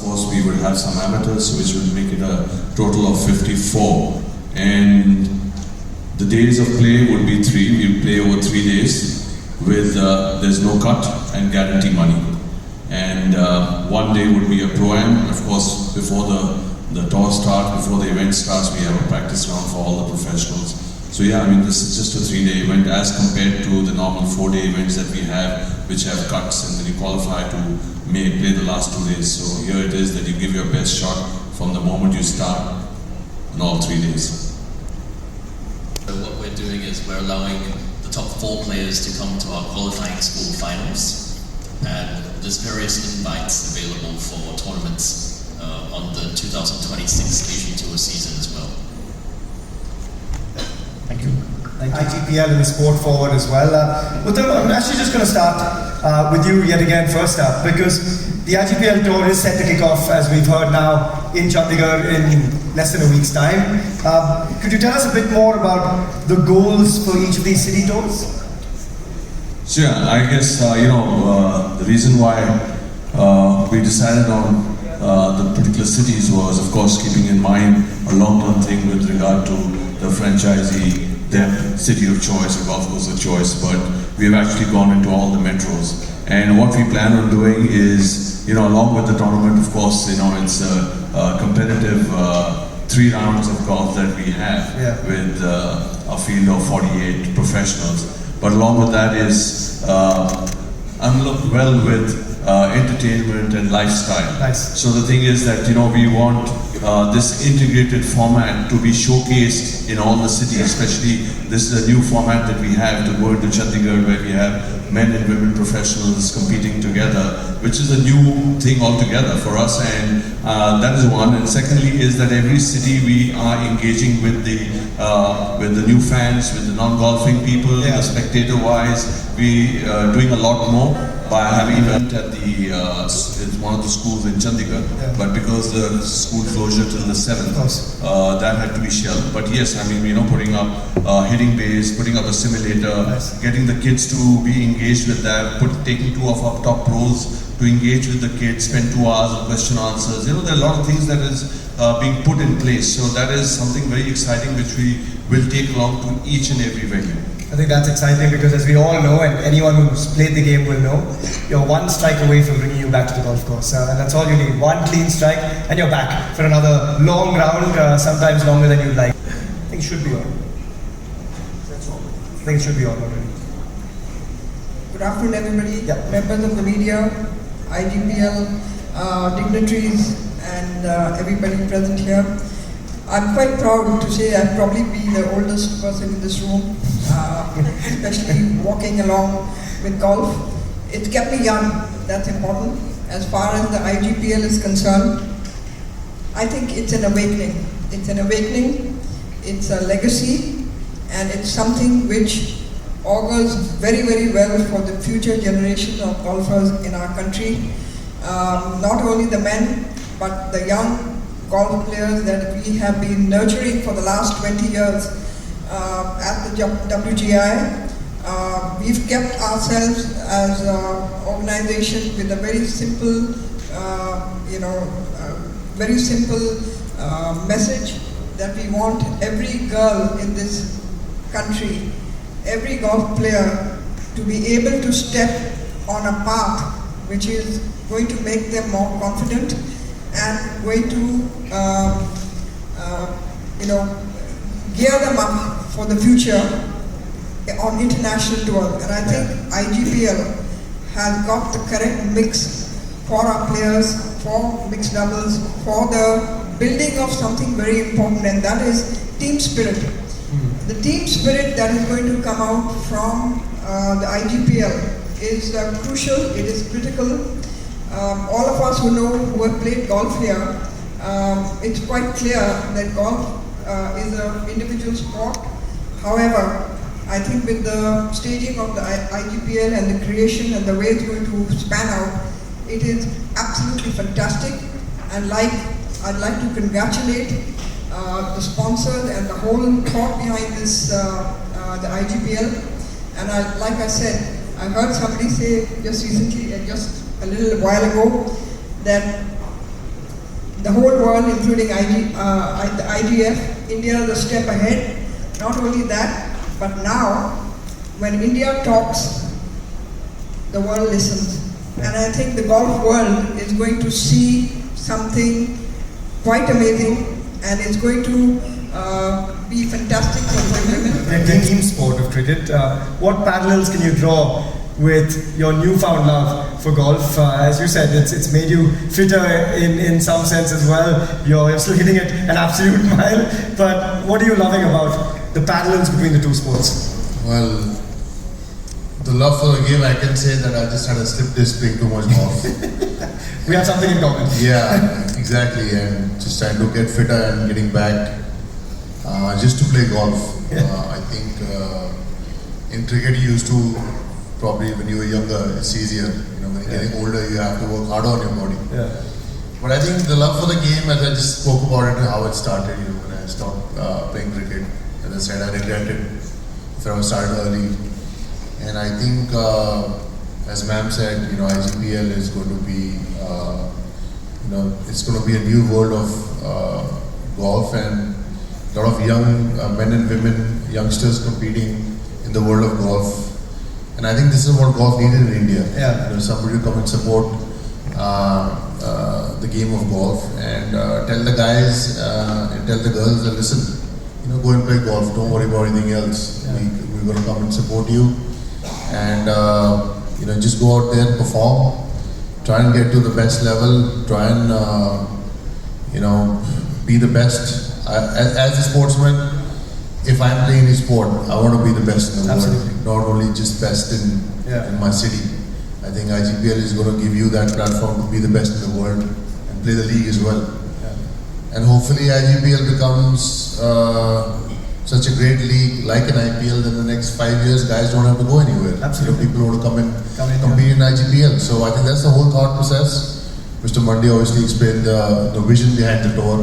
course, we would have some amateurs, which would make it a total of 54. And the days of play would be 3. We would play over 3 days with there's no cut and guarantee money. And one day would be a pro-am. Of course, before the tour starts, before the event starts, we have a practice round for all the professionals. So yeah, I mean, this is just a 3-day event as compared to the normal 4-day events that we have, which have cuts, and then you qualify to play the last 2 days. So here it is that you give your best shot from the moment you start in all 3 days. So what we're doing is we're allowing the top 4 players to come to our qualifying school finals, and there's various invites available for tournaments on the 2026 Asian Tour season as well. Thank you. IGPL and the sport forward as well. Uttam, I'm actually just going to start with you yet again first up, because the IGPL tour is set to kick off, as we've heard now, in Chandigarh in less than a week's time. Could you tell us a bit more about the goals for each of these city tours? Sure, I guess, the reason why we decided on the particular cities was, of course, keeping in mind a long-term thing with regard to the franchisee, their city of choice or golf course of choice, but we've actually gone into all the metros. And what we plan on doing is, along with the tournament, of course, it's a competitive 3 rounds of golf that we have with a field of 48 professionals. But along with that is, I'm well with entertainment and lifestyle. Nice. So the thing is that, we want this integrated format to be showcased in all the cities, especially this is a new format that we have to go into Chandigarh, where we have men and women professionals competing together, which is a new thing altogether for us, and that is one. And secondly is that every city we are engaging with the new fans, with the non-golfing people, the spectator-wise, we are doing a lot more by having an event at it's one of the schools in Chandigarh, but because the school closure till the 7th, that had to be shelved. But yes, I mean, putting up hitting bays, putting up a simulator, getting the kids to be engaged with that, taking 2 of our top pros to engage with the kids, spend 2 hours of question answers. There are a lot of things that is being put in place. So that is something very exciting which we will take along to each and every venue. I think that's exciting because, as we all know, and anyone who's played the game will know, you're 1 strike away from bringing you back to the golf course. And that's all you need. 1 clean strike and you're back for another long round, sometimes longer than you'd like. I think it should be on. That's all. I think it should be on already. Good afternoon, everybody. Members of the media, IGPL, dignitaries, and everybody present here. I'm quite proud to say I'll probably be the oldest person in this room, especially walking along with golf. It's kept me young, that's important. As far as the IGPL is concerned, I think it's an awakening. It's an awakening, it's a legacy, and it's something which augurs very, very well for the future generation of golfers in our country. Not only the men, but the young golf players that we have been nurturing for the last 20 years at the WGI. We've kept ourselves as an organization with a very simple, message that we want every girl in this country, every golf player, to be able to step on a path which is going to make them more confident and going to gear them up for the future on international tours. And I think IGPL has got the correct mix for our players, for mixed doubles, for the building of something very important, and that is team spirit. The team spirit that is going to come out from the IGPL is crucial, it is critical. All of us who know, who have played golf here, it's quite clear that golf is an individual sport. However, I think with the staging of the IGPL and the creation and the way it's going to span out, it is absolutely fantastic. And I'd like to congratulate the sponsors and the whole thought behind this, the IGPL. And like I said, I heard somebody say just recently, just a little while ago, that the whole world, including the IGF, India is a step ahead. Not only that, but now, when India talks, the world listens. And I think the golf world is going to see something quite amazing, and it's going to be fantastic for women. The team sport of cricket. What parallels can you draw with your newfound love for golf? As you said, it's made you fitter in some sense as well. You're still hitting it an absolute mile. But what are you loving about the parallels between the two sports? Well, the love for the game, I can say that I just had a slip disc playing too much golf. We have something in common. Yeah, exactly. And just trying to get fitter and getting back just to play golf. I think in cricket you used to, probably when you were younger, it's easier. When you're getting older, you have to work harder on your body. Yeah. But I think the love for the game, as I just spoke about it, how it started, when I stopped playing cricket. As I said, I regretted if I was started early. And I think, as ma'am said, IGPL is going to be, it's going to be a new world of golf, and a lot of young men and women, youngsters competing in the world of golf. And I think this is what golf needed in India. Yeah. Somebody to come and support the game of golf and tell the guys and tell the girls that listen, go and play golf. Don't worry about anything else. Yeah. We're going to come and support you, and just go out there and perform. Try and get to the best level. Try and be the best. As a sportsman, if I'm playing any sport, I want to be the best in the Absolutely. world, not only just best in my city. I think IGPL is going to give you that platform to be the best in the world and play the league as well. Yeah. And hopefully IGPL becomes such a great league like an IPL. Then the next 5 years, guys don't have to go anywhere. Absolutely. People want to come in yeah. compete in IGPL. So I think that's the whole thought process. Mr. Mandi obviously explained the vision behind the tour,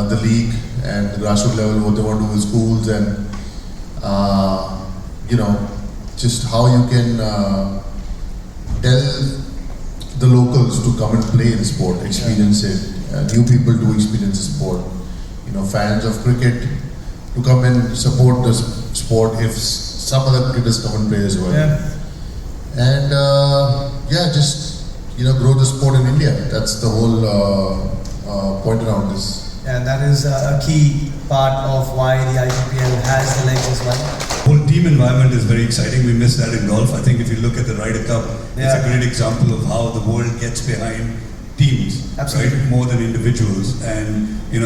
the league, and the grassroots level, what they want to do with schools, and just how you can tell the locals to come and play the sport, experience it, new people to experience the sport, fans of cricket to come and support the sport if some other cricketers come and play as well. Yeah. And just grow the sport in India. That's the whole point around this. And that is a key part of why the IGPL has the legs as well. Whole team environment is very exciting. We miss that in golf. I think if you look at the Ryder Cup, it's a great example of how the world gets behind teams, Absolutely. right? More than individuals. And you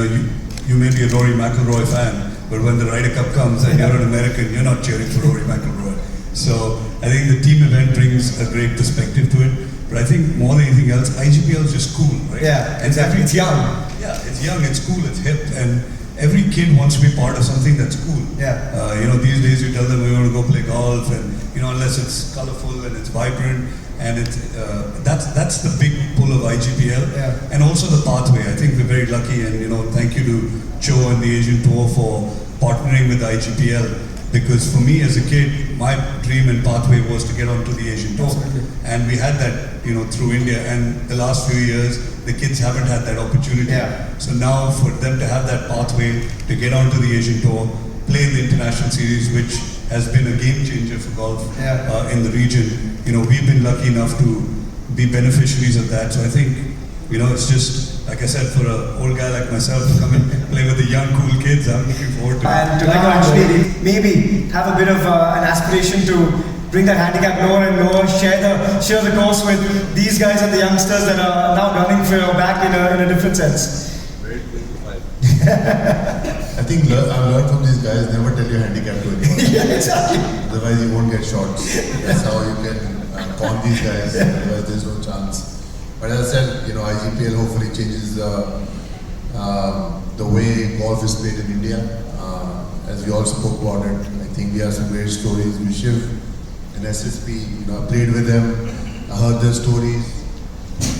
may be a Rory McIlroy fan, but when the Ryder Cup comes and you're an American, you're not cheering for Rory McIlroy. So I think the team event brings a great perspective to it. But I think more than anything else, IGPL is just cool, right? Yeah, And exactly. It's young. Yeah, it's young, it's cool, it's hip, and every kid wants to be part of something that's cool. Yeah. These days you tell them we want to go play golf, and unless it's colorful and it's vibrant, and that's the big pull of IGPL, and also the pathway. I think we're very lucky, and thank you to Joe and the Asian Tour for partnering with IGPL. Because for me as a kid, my dream and pathway was to get onto the Asian Tour. Absolutely. And we had that, through India. And the last few years, the kids haven't had that opportunity. Yeah. So now for them to have that pathway to get onto the Asian Tour, play in the international series, which has been a game changer for golf in the region. We've been lucky enough to be beneficiaries of that. So I think, it's just, like I said, for an old guy like myself to come and play with the young, cool kids, I'm looking forward to it. And to actually maybe have a bit of an aspiration to bring that handicap lower and lower, share the course with these guys and the youngsters that are now gunning for your back in a different sense. I think I've learned from these guys, never tell your handicap to anyone. Yeah, exactly. Otherwise you won't get shots. That's how you can con these guys, otherwise there's no chance. But as I said, IGPL hopefully changes the way golf is played in India. As we all spoke about it, I think we have some great stories. We Shiv and SSP, I played with them, I heard their stories.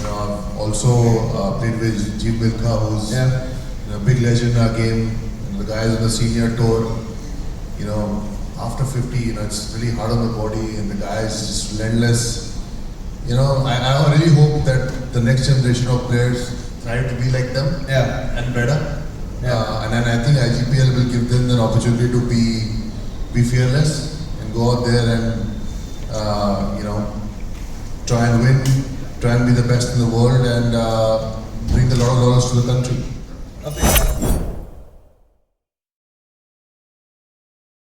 I've also played with Jim Milkha, who's a big legend in our game. The guys on the senior tour, after 50, it's really hard on the body, and the guys just relentless. I really hope that the next generation of players try to be like them Yeah. and better. Yeah. And then I think IGPL will give them an opportunity to be fearless and go out there and try and win, try and be the best in the world, and bring a lot of dollars to the country. Okay.